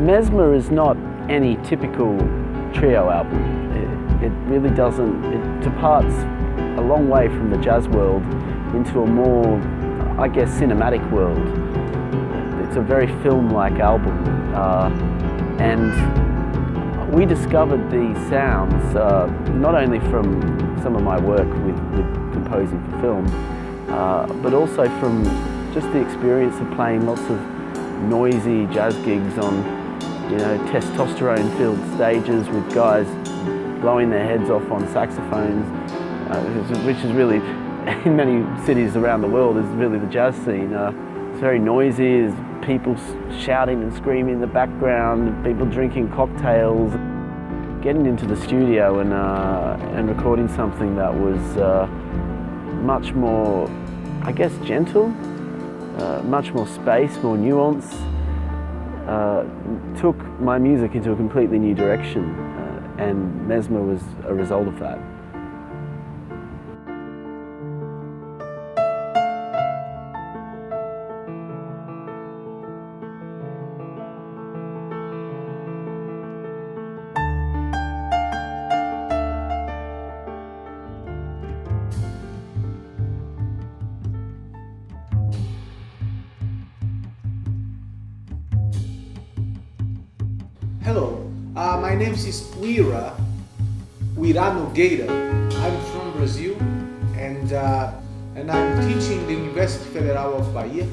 Mesmer is not any typical trio album. It really doesn't, it departs a long way from the jazz world into a more, I guess, cinematic world. It's a very film-like album, and we discovered these sounds not only from some of my work with composing for film, but also from just the experience of playing lots of noisy jazz gigs on, you know, testosterone-filled stages with guys blowing their heads off on saxophones, which is really, in many cities around the world, is really the jazz scene. It's very noisy, there's people shouting and screaming in the background, people drinking cocktails. Getting into the studio and recording something that was much more, I guess, gentle, much more space, more nuance, took my music into a completely new direction, and Mesmer was a result of that. Hello, my name is Uira Nogueira. I'm from Brazil, and I'm teaching the University Federal of Bahia.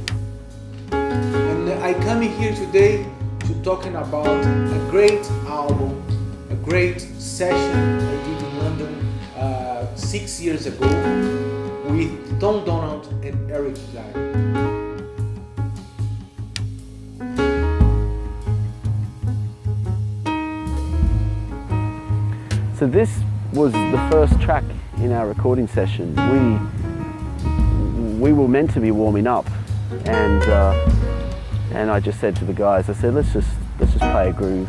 And I come here today to talking about a great album, a great session I did in London 6 years ago with Tom Donald and Eric Clapton. So this was the first track in our recording session. We were meant to be warming up, and I just said to the guys, I said, let's just play a groove.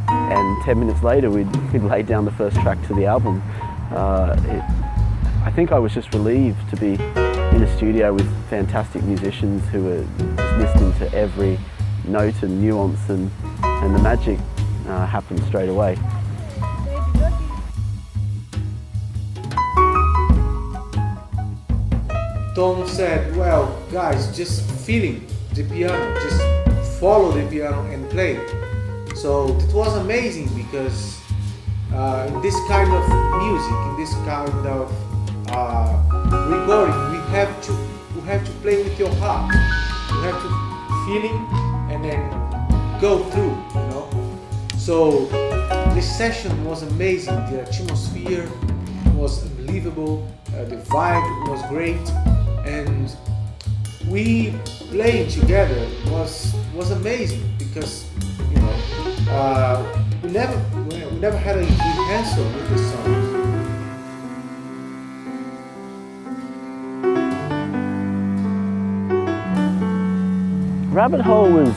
And 10 minutes later, we'd laid down the first track to the album. I think I was just relieved to be in a studio with fantastic musicians who were just listening to every note and nuance, and the magic happened straight away. Tom said, well, guys, just feeling the piano, just follow the piano and play. So it was amazing because in this kind of music, in this kind of recording, we have to play with your heart. You have to feeling and then go through, you know. So this session was amazing. The atmosphere was unbelievable. The vibe was great. And we playing together was amazing because, you know, we never had a rehearsal with the songs. Rabbit Hole was,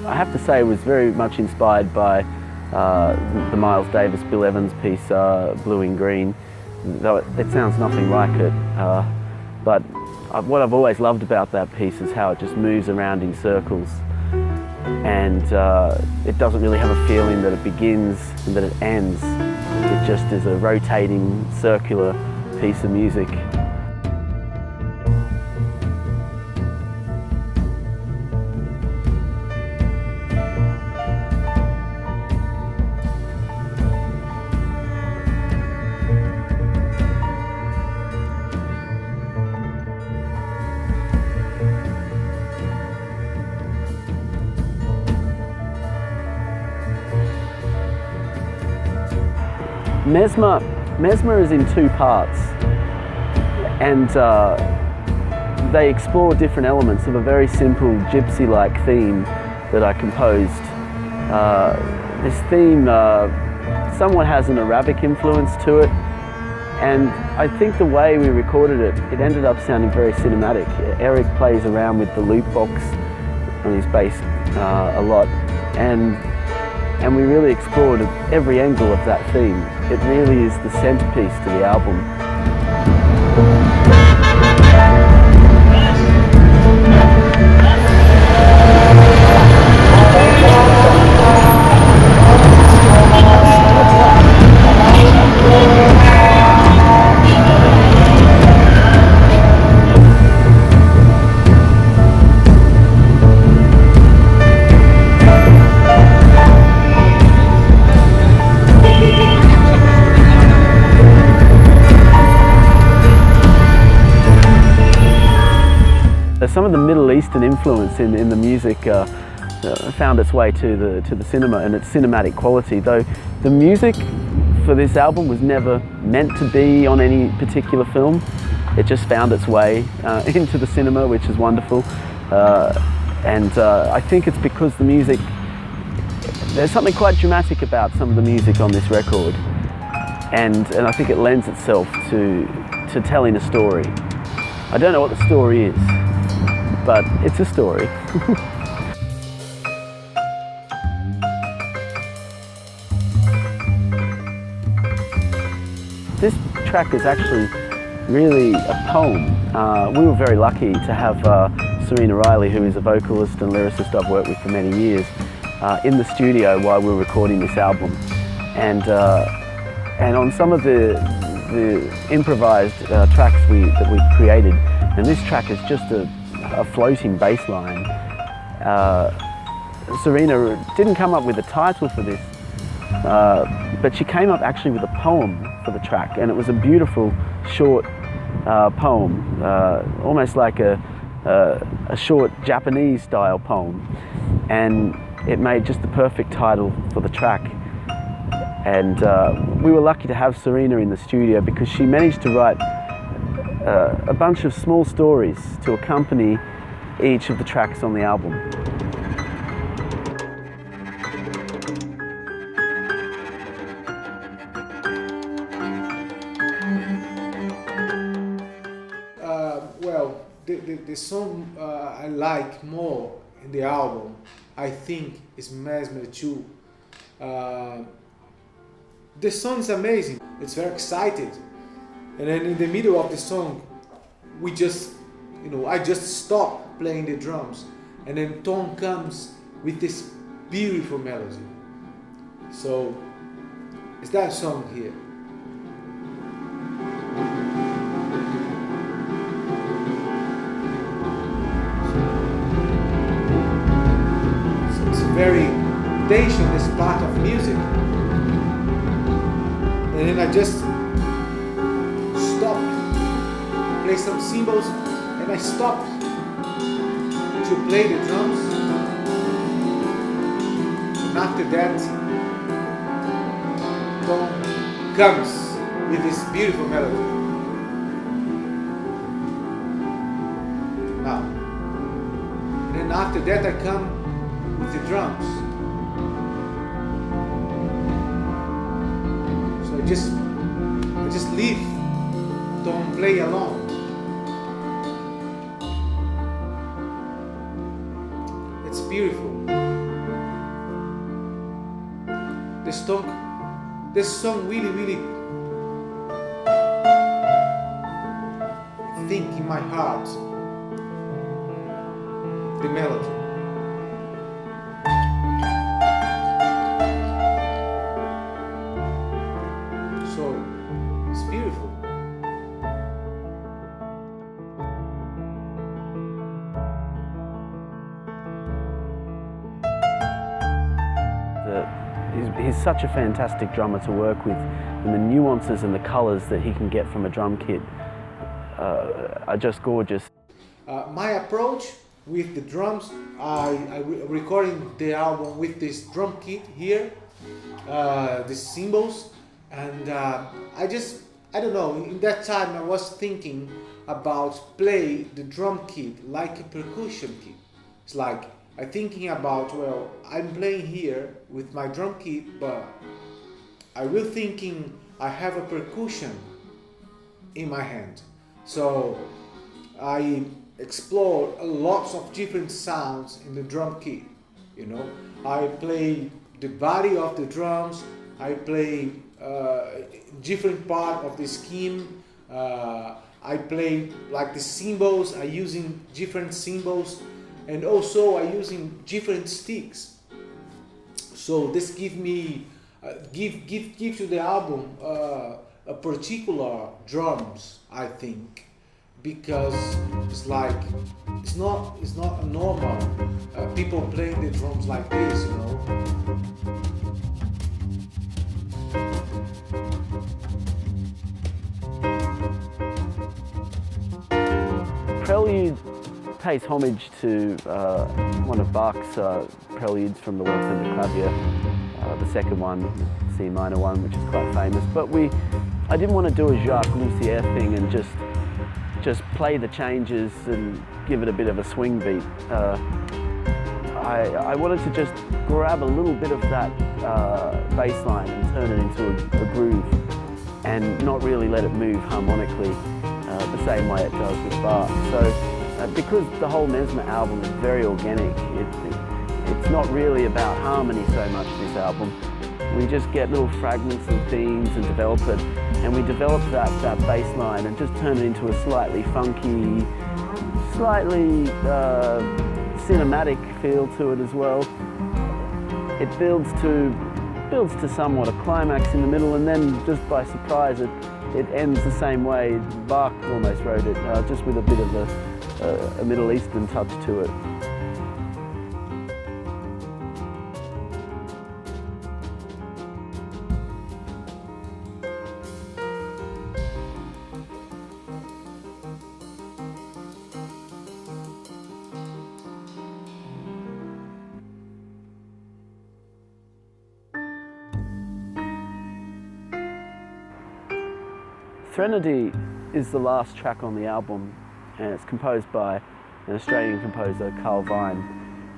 I have to say, was very much inspired by the Miles Davis, Bill Evans piece, Blue and Green, though it sounds nothing like it. But what I've always loved about that piece is how it just moves around in circles, and it doesn't really have a feeling that it begins and that it ends. It just is a rotating, circular piece of music. Mesmer is in two parts, and they explore different elements of a very simple gypsy-like theme that I composed. This theme somewhat has an Arabic influence to it, and I think the way we recorded it, it ended up sounding very cinematic. Eric plays around with the loop box on his bass a lot, and we really explored every angle of that theme. It really is the centerpiece to the album. some of the Middle Eastern influence in the music found its way to the cinema and its cinematic quality, though the music for this album was never meant to be on any particular film. It just found its way into the cinema, which is wonderful. And I think it's because the music, there's something quite dramatic about some of the music on this record, and I think it lends itself to telling a story. I don't know what the story is, but it's a story. This track is actually really a poem. We were very lucky to have Serena Riley, who is a vocalist and lyricist I've worked with for many years, in the studio while we were recording this album. And on some of the improvised tracks that we created, and this track is just a floating bass line. Serena didn't come up with a title for this, but she came up actually with a poem for the track, and it was a beautiful short poem, almost like a short Japanese style poem, and it made just the perfect title for the track. And we were lucky to have Serena in the studio because she managed to write a bunch of small stories to accompany each of the tracks on the album. Well, the song I like more in the album, I think, is Mesmer II. The song is amazing. It's very excited, and then in the middle of the song, I just stop playing the drums, and then Tom comes with this beautiful melody. So it's that song here. So it's a very tensionless part of music. And then I just stopped, play some cymbals, and I stopped to play the drums. And after that, Tom comes with this beautiful melody. Now, and then after that I come with the drums. I just leave Tom play along. It's beautiful. This song really think in my heart the melody. It's beautiful. He's such a fantastic drummer to work with, and the nuances and the colours that he can get from a drum kit are just gorgeous. My approach with the drums, I recording the album with this drum kit here, the cymbals. And I don't know, in that time I was thinking about play the drum kit like a percussion kit. It's like I'm thinking about, well, I'm playing here with my drum kit, but I will thinking I have a percussion in my hand. So I explore lots of different sounds in the drum kit, I play the body of the drums, I play different part of the scheme. I play like the cymbals. I using different cymbals, and also I using different sticks. So this give me give to the album a particular drums, I think, because it's like it's not normal people playing the drums like this, pays homage to one of Bach's Preludes from the World Center Clavier, the second one, C minor one, which is quite famous. But I didn't want to do a Jacques Lussier thing and just play the changes and give it a bit of a swing beat. I wanted to just grab a little bit of that bass line and turn it into a groove and not really let it move harmonically the same way it does with Bach. So because the whole Mesmer album is very organic, it's not really about harmony so much, this album. We just get little fragments and themes and develop it, and we develop that bass line and just turn it into a slightly funky, slightly cinematic feel to it as well. It builds to somewhat a climax in the middle, and then just by surprise it ends the same way Bach almost wrote it, just with a bit of a Middle Eastern touch to it. Threnody is the last track on the album, and it's composed by an Australian composer, Carl Vine.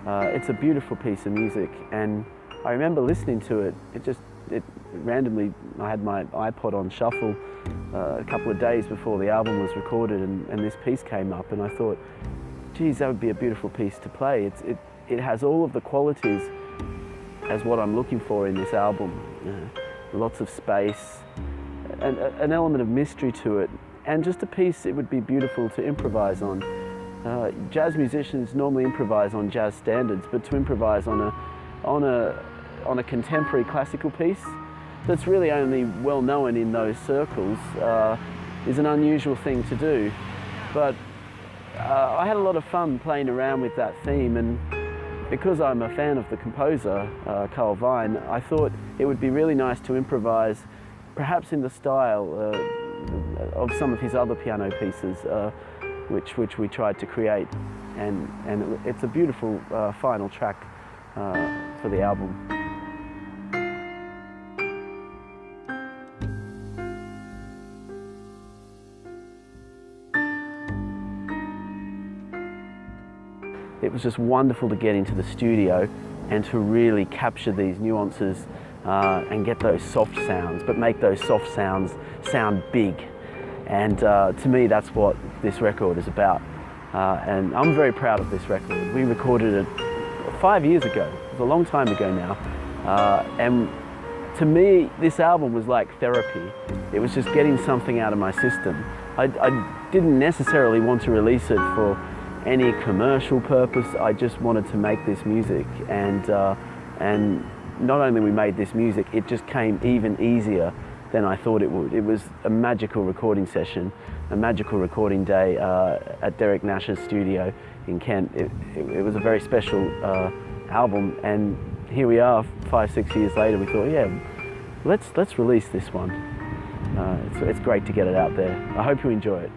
It's a beautiful piece of music, and I remember listening to it. It randomly, I had my iPod on shuffle a couple of days before the album was recorded, and this piece came up, and I thought, geez, that would be a beautiful piece to play. It has all of the qualities as what I'm looking for in this album. Lots of space, an element of mystery to it, and just a piece it would be beautiful to improvise on. Jazz musicians normally improvise on jazz standards, but to improvise on a contemporary classical piece that's really only well known in those circles is an unusual thing to do. But I had a lot of fun playing around with that theme, and because I'm a fan of the composer, Carl Vine, I thought it would be really nice to improvise perhaps in the style of some of his other piano pieces, which we tried to create, and it's a beautiful final track for the album. It was just wonderful to get into the studio and to really capture these nuances and get those soft sounds, but make those soft sounds sound big. And to me, that's what this record is about. And I'm very proud of this record. We recorded it 5 years ago. It was a long time ago now. And to me, this album was like therapy. It was just getting something out of my system. I didn't necessarily want to release it for any commercial purpose. I just wanted to make this music, and not only we made this music, it just came even easier than I thought it would. It was a magical recording session, a magical recording day at Derek Nash's studio in Kent. It was a very special album, and here we are 5-6 years later. We thought, yeah, let's release this one. It's great to get it out there. I hope you enjoy it.